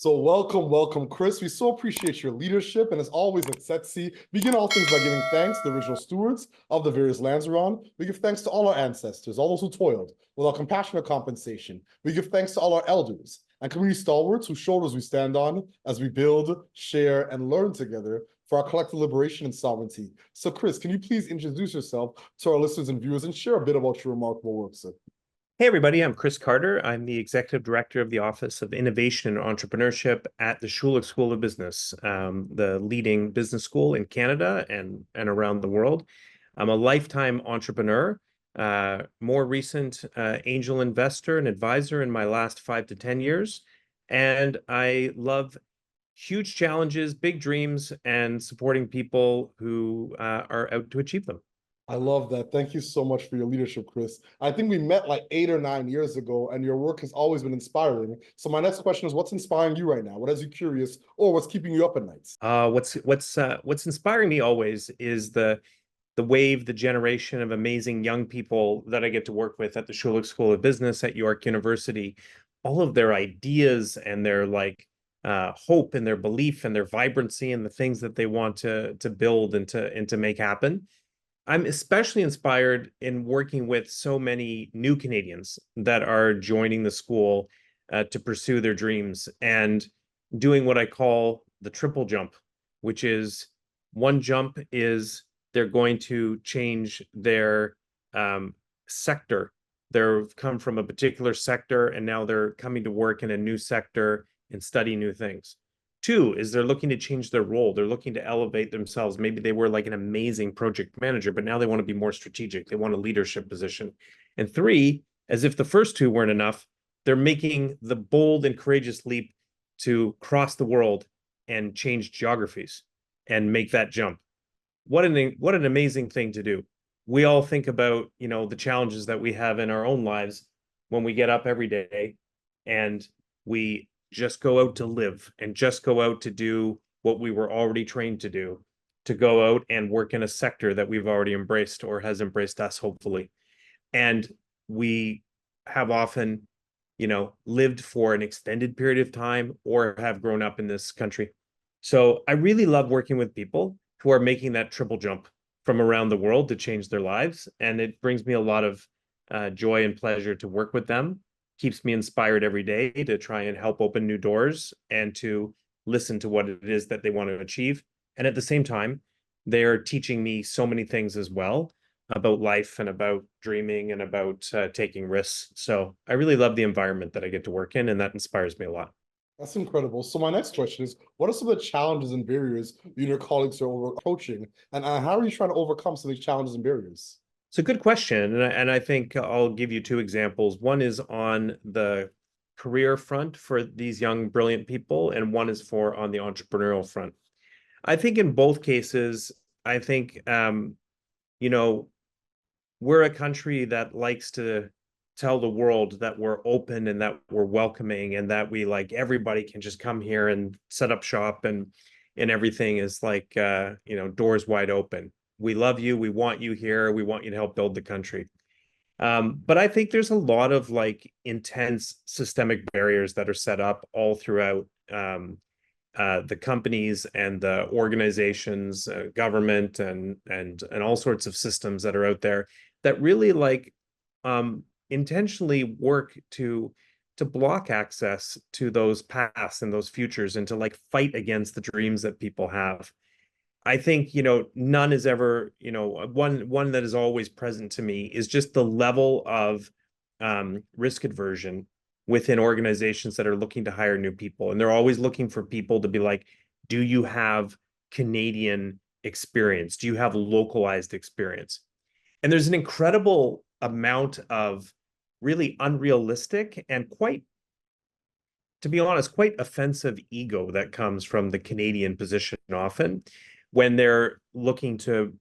So welcome, Chris. We so appreciate your leadership. And as always at Setsi, we begin all things by giving thanks to the original stewards of the various lands we're on. We give thanks to all our ancestors, all those who toiled without compassionate compensation. We give thanks to all our elders and community stalwarts whose shoulders we stand on as we build, share, and learn together for our collective liberation and sovereignty. So Chris, can you please introduce yourself to our listeners and viewers and share a bit about your remarkable work, sir? Hey, everybody, I'm Chris Carter. I'm the Executive Director of the Office of Innovation and Entrepreneurship at the Schulich School of Business, the leading business school in Canada and around the world. I'm a lifetime entrepreneur, more recent angel investor and advisor in my last 5 to 10 years. And I love huge challenges, big dreams, and supporting people who are out to achieve them. I love that. Thank you so much for your leadership, Chris. I think we met like 8 or 9 years ago, and your work has always been inspiring. So my next question is, what's inspiring you right now? What has you curious, or what's keeping you up at nights? What's inspiring me always is the wave, the generation of amazing young people that I get to work with at the Schulich School of Business at York University. All of their ideas and their hope and their belief and their vibrancy and the things that they want to build and to make happen. I'm especially inspired in working with so many new Canadians that are joining the school to pursue their dreams and doing what I call the triple jump, which is one jump is they're going to change their sector. They've come from a particular sector and now they're coming to work in a new sector and study new things. 2 is they're looking to change their role. They're looking to elevate themselves. Maybe they were like an amazing project manager, but now they want to be more strategic. They want a leadership position. And 3, as if the first 2 weren't enough, they're making the bold and courageous leap to cross the world and change geographies and make that jump. What an amazing thing to do. We all think about, the challenges that we have in our own lives when we get up every day and we just go out to live and just go out to do what we were already trained to do, to go out and work in a sector that we've already embraced or has embraced us, hopefully. And we have often, lived for an extended period of time or have grown up in this country. So I really love working with people who are making that triple jump from around the world to change their lives. And it brings me a lot of joy and pleasure to work with them. Keeps me inspired every day to try and help open new doors and to listen to what it is that they want to achieve. And at the same time, they're teaching me so many things as well about life and about dreaming and about taking risks. So I really love the environment that I get to work in, and that inspires me a lot. That's incredible. So my next question is, what are some of the challenges and barriers you and your colleagues are approaching? And how are you trying to overcome some of these challenges and barriers? It's a good question, and I think I'll give you 2 examples. One is on the career front for these young, brilliant people, and one is on the entrepreneurial front. I think in both cases, I think, we're a country that likes to tell the world that we're open and that we're welcoming and that we everybody can just come here and set up shop and everything is doors wide open. We love you. We want you here. We want you to help build the country. But I think there's a lot of intense systemic barriers that are set up all throughout the companies and the organizations, government, and all sorts of systems that are out there that really intentionally work to block access to those paths and those futures and to fight against the dreams that people have. I think, none is ever, one that is always present to me is just the level of risk aversion within organizations that are looking to hire new people. And they're always looking for people to be like, do you have Canadian experience? Do you have localized experience? And there's an incredible amount of really unrealistic and to be honest, quite offensive ego that comes from the Canadian position often when they're looking to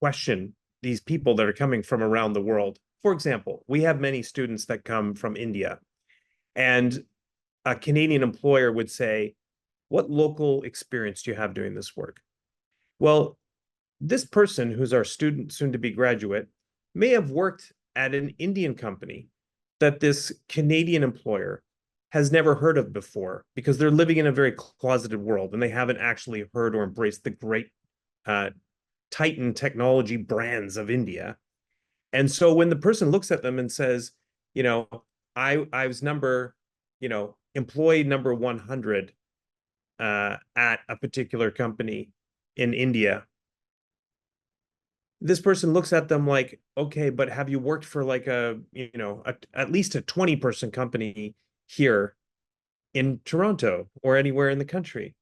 question these people that are coming from around the world. For example, we have many students that come from India, and a Canadian employer would say, what local experience do you have doing this work? Well, this person who's our student, soon to be graduate, may have worked at an Indian company that this Canadian employer has never heard of before because they're living in a very closeted world and they haven't actually heard or embraced the great Titan technology brands of India. And so when the person looks at them and says, you know, I was employee number 100 at a particular company in India, this person looks at them like, okay, but have you worked for like at least a 20-person company here in Toronto or anywhere in the country?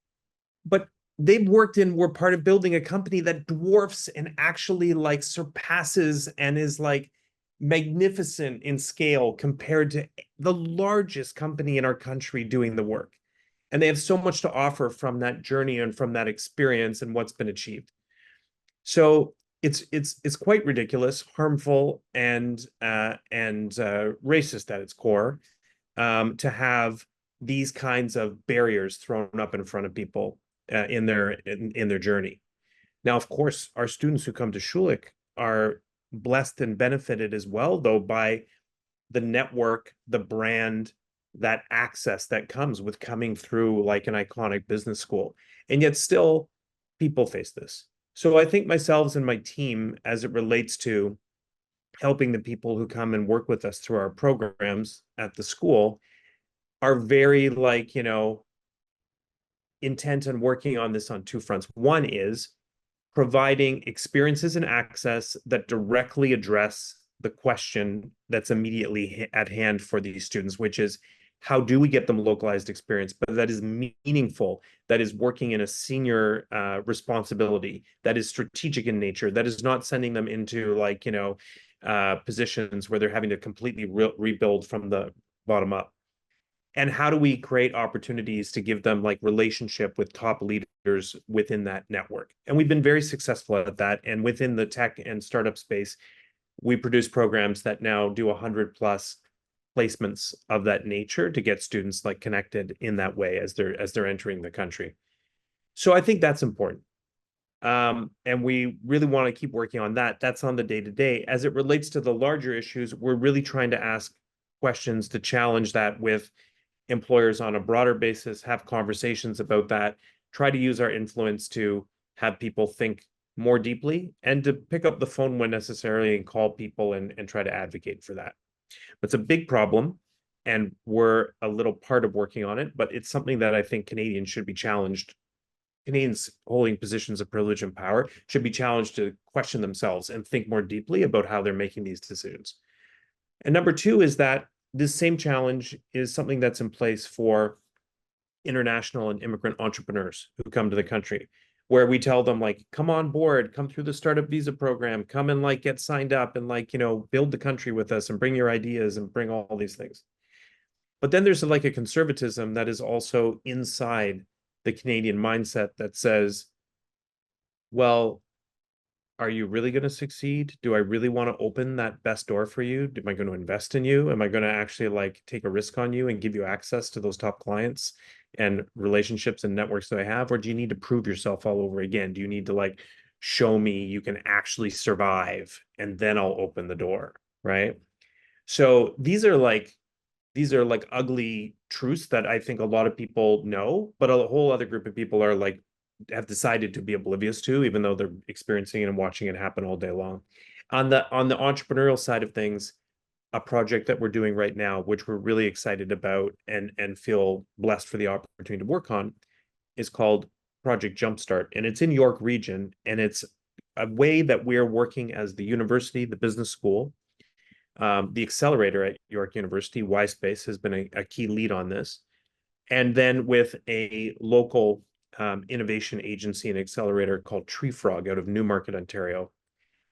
But were part of building a company that dwarfs and actually like surpasses and is like magnificent in scale compared to the largest company in our country doing the work. And they have so much to offer from that journey and from that experience and what's been achieved. So it's quite ridiculous, harmful, and racist at its core, to have these kinds of barriers thrown up in front of people in their journey. Now, of course, our students who come to Schulich are blessed and benefited as well, though, by the network, the brand, that access that comes with coming through like an iconic business school. And yet still, people face this. So I think myself and my team, as it relates to helping the people who come and work with us through our programs at the school, are very intent on working on this on two fronts. One is providing experiences and access that directly address the question that's immediately at hand for these students, which is, how do we get them localized experience, but that is meaningful, that is working in a senior responsibility, that is strategic in nature, that is not sending them into positions where they're having to completely rebuild from the bottom up? And how do we create opportunities to give them like relationship with top leaders within that network? And we've been very successful at that. And within the tech and startup space, we produce programs that now do 100 plus placements of that nature to get students like connected in that way as they're entering the country. So I think that's important. And we really want to keep working on that. That's on the day-to-day. As it relates to the larger issues, we're really trying to ask questions to challenge that with employers on a broader basis, have conversations about that, try to use our influence to have people think more deeply and to pick up the phone when necessary and call people and try to advocate for that. It's a big problem, and we're a little part of working on it, but it's something that I think Canadians should be challenged. Canadians holding positions of privilege and power should be challenged to question themselves and think more deeply about how they're making these decisions. And number two is that this same challenge is something that's in place for international and immigrant entrepreneurs who come to the country, where we tell them like, come on board, come through the startup visa program, come and like get signed up and build the country with us and bring your ideas and bring all these things. But then there's like a conservatism that is also inside the Canadian mindset that says, well, are you really going to succeed? Do I really want to open that best door for you? Am I going to invest in you? Am I going to actually like take a risk on you and give you access to those top clients and relationships and networks that I have? Or do you need to prove yourself all over again? Do you need to like show me you can actually survive and then I'll open the door, right? So these are like ugly truths that I think a lot of people know, but a whole other group of people are like have decided to be oblivious to, even though they're experiencing it and watching it happen all day long. On the entrepreneurial side of things, a project that we're doing right now, which we're really excited about and feel blessed for the opportunity to work on, is called Project Jumpstart. And it's in York Region. And it's a way that we're working as the university, the business school, the accelerator at York University, Y-Space, has been a key lead on this. And then with a local innovation agency and accelerator called Tree Frog out of Newmarket, Ontario,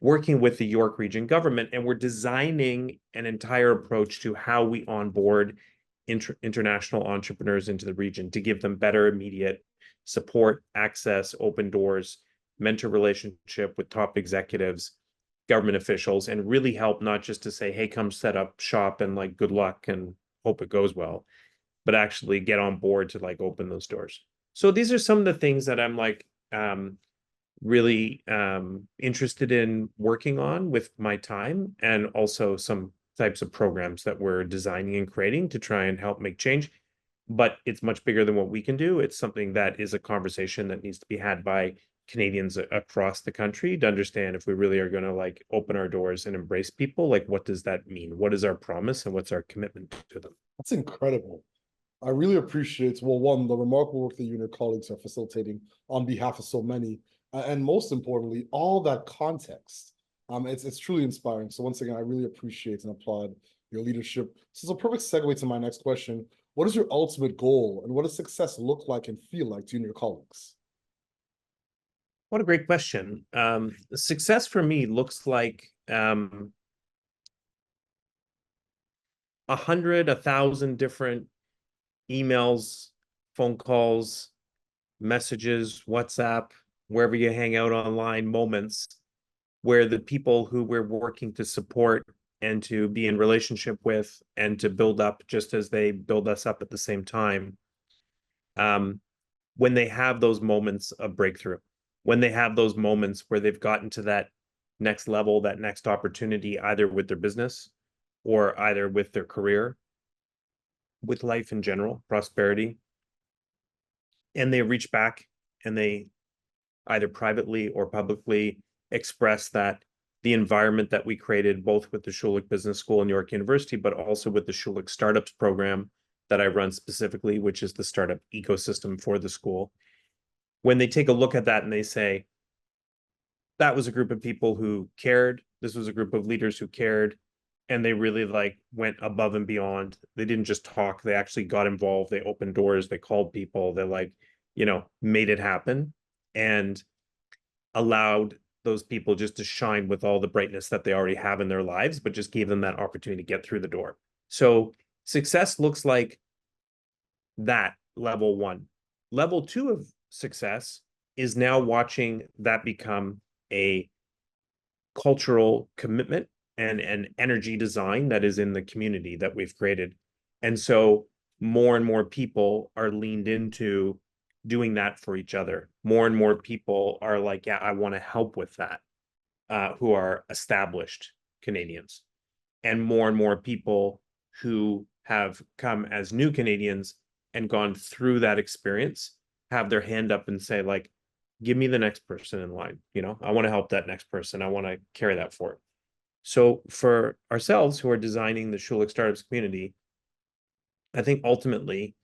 working with the York Region government. And we're designing an entire approach to how we onboard international entrepreneurs into the region to give them better immediate support, access, open doors, mentor relationship with top executives, government officials, and really help not just to say, hey, come set up shop and like good luck and hope it goes well, but actually get on board to like open those doors. So these are some of the things that I'm like really interested in working on with my time, and also some types of programs that we're designing and creating to try and help make change. but it's much bigger than what we can do. It's something that is a conversation that needs to be had by Canadians across the country to understand if we really are going to like open our doors and embrace people, like what does that mean? What is our promise and what's our commitment to them? That's incredible. I really appreciate, well, one, the remarkable work that you and your colleagues are facilitating on behalf of so many, and most importantly, all that context. It's truly inspiring. So once again, I really appreciate and applaud your leadership. This is a perfect segue to my next question. What is your ultimate goal, and what does success look like and feel like to you and your colleagues? What a great question. Success for me looks like 100, 1,000 different emails, phone calls, messages, WhatsApp, wherever you hang out online, moments where the people who we're working to support and to be in relationship with and to build up just as they build us up at the same time, when they have those moments of breakthrough, when they have those moments where they've gotten to that next level, that next opportunity, either with their business or either with their career, with life in general, prosperity, and they reach back and they either privately or publicly express that the environment that we created, both with the Schulich Business School and York University, but also with the Schulich Startups program that I run specifically, which is the startup ecosystem for the school. When they take a look at that and they say, that was a group of people who cared, this was a group of leaders who cared, and they really like went above and beyond. They didn't just talk, they actually got involved, they opened doors, they called people, they like, made it happen and allowed those people just to shine with all the brightness that they already have in their lives, but just gave them that opportunity to get through the door. So success looks like that, level one. Level two of success is now watching that become a cultural commitment and an energy design that is in the community that we've created. And so more and more people are leaned into doing that for each other. More and more people are like, yeah, I want to help with that, who are established Canadians. And more people who have come as new Canadians and gone through that experience have their hand up and say, like, give me the next person in line. I want to help that next person. I want to carry that forward. So for ourselves who are designing the Schulich Startups community, I think ultimately,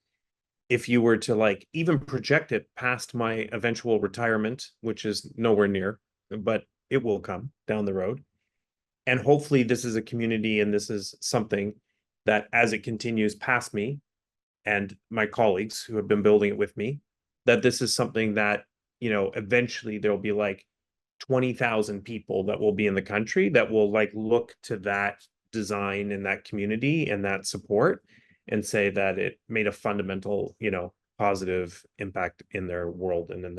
if you were to like even project it past my eventual retirement, which is nowhere near, but it will come down the road. And hopefully this is a community and this is something that as it continues past me and my colleagues who have been building it with me, that this is something that, eventually there'll be like 20,000 people that will be in the country that will like look to that design and that community and that support and say that it made a fundamental, positive impact in their world and in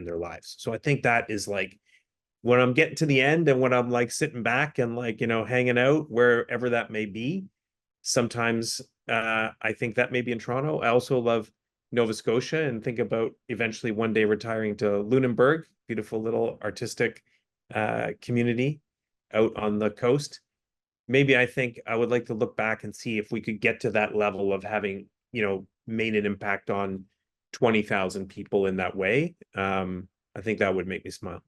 their lives. So I think that is like when I'm getting to the end and when I'm like sitting back and like, hanging out wherever that may be. Sometimes I think that may be in Toronto. I also love Nova Scotia and think about eventually one day retiring to Lunenburg, beautiful little artistic community out on the coast. Maybe I think I would like to look back and see if we could get to that level of having, made an impact on 20,000 people in that way. I think that would make me smile.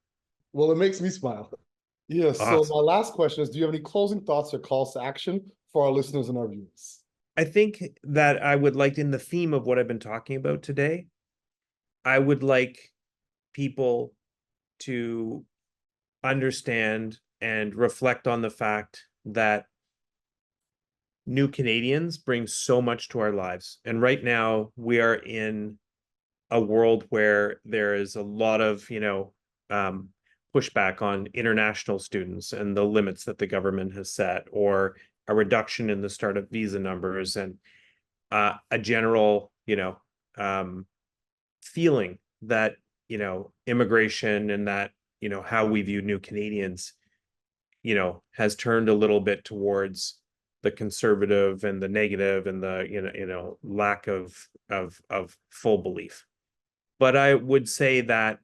Well, it makes me smile. Yeah, so Awesome. my last question is, do you have any closing thoughts or calls to action for our listeners and our viewers? I think that I would like, in the theme of what I've been talking about today, I would like people to understand and reflect on the fact that new Canadians bring so much to our lives. And right now we are in a world where there is a lot of, pushback on international students and the limits that the government has set, or a reduction in the startup visa numbers, and a general, feeling that, immigration and that, how we view new Canadians, has turned a little bit towards the conservative and the negative and the, lack of full belief. But I would say that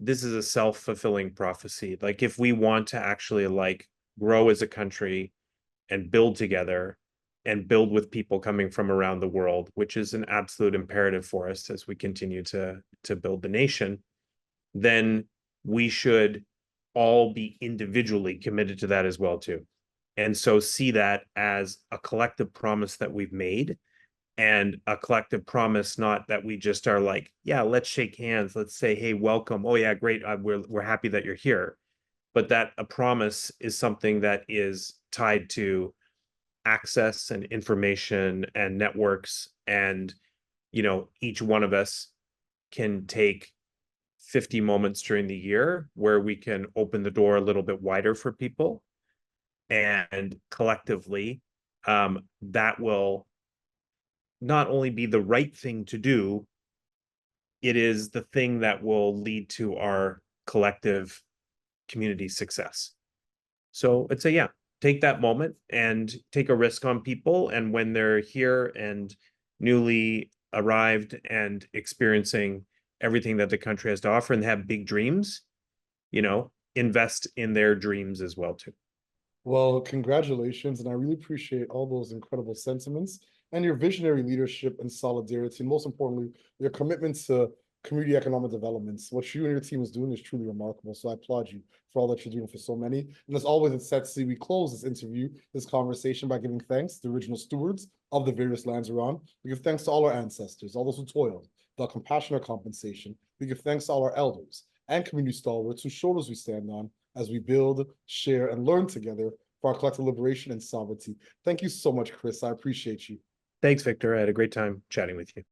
this is a self-fulfilling prophecy. Like if we want to actually like grow as a country and build together, and build with people coming from around the world, which is an absolute imperative for us as we continue to build the nation, then we should all be individually committed to that as well too. And so see that as a collective promise that we've made, and a collective promise, not that we just are like, yeah, let's shake hands, let's say, hey, welcome, oh yeah, great, we're happy that you're here, but that a promise is something that is tied to access and information and networks. And, each one of us can take 50 moments during the year where we can open the door a little bit wider for people. And collectively, that will not only be the right thing to do, it is the thing that will lead to our collective community success. So I'd say, yeah, take that moment and take a risk on people. And when they're here and newly arrived and experiencing everything that the country has to offer and have big dreams, invest in their dreams as well too. Well, congratulations, and I really appreciate all those incredible sentiments and your visionary leadership and solidarity, and most importantly, your commitment to community economic development. What you and your team is doing is truly remarkable. So I applaud you for all that you're doing for so many. And as always at Setsi, we close this interview, this conversation, by giving thanks to the original stewards of the various lands we're on. We give thanks to all our ancestors, all those who toiled, the compassionate compensation. We give thanks to all our elders and community stalwarts whose shoulders we stand on as we build, share, and learn together for our collective liberation and sovereignty. Thank you so much, Chris. I appreciate you. Thanks, Victor. I had a great time chatting with you.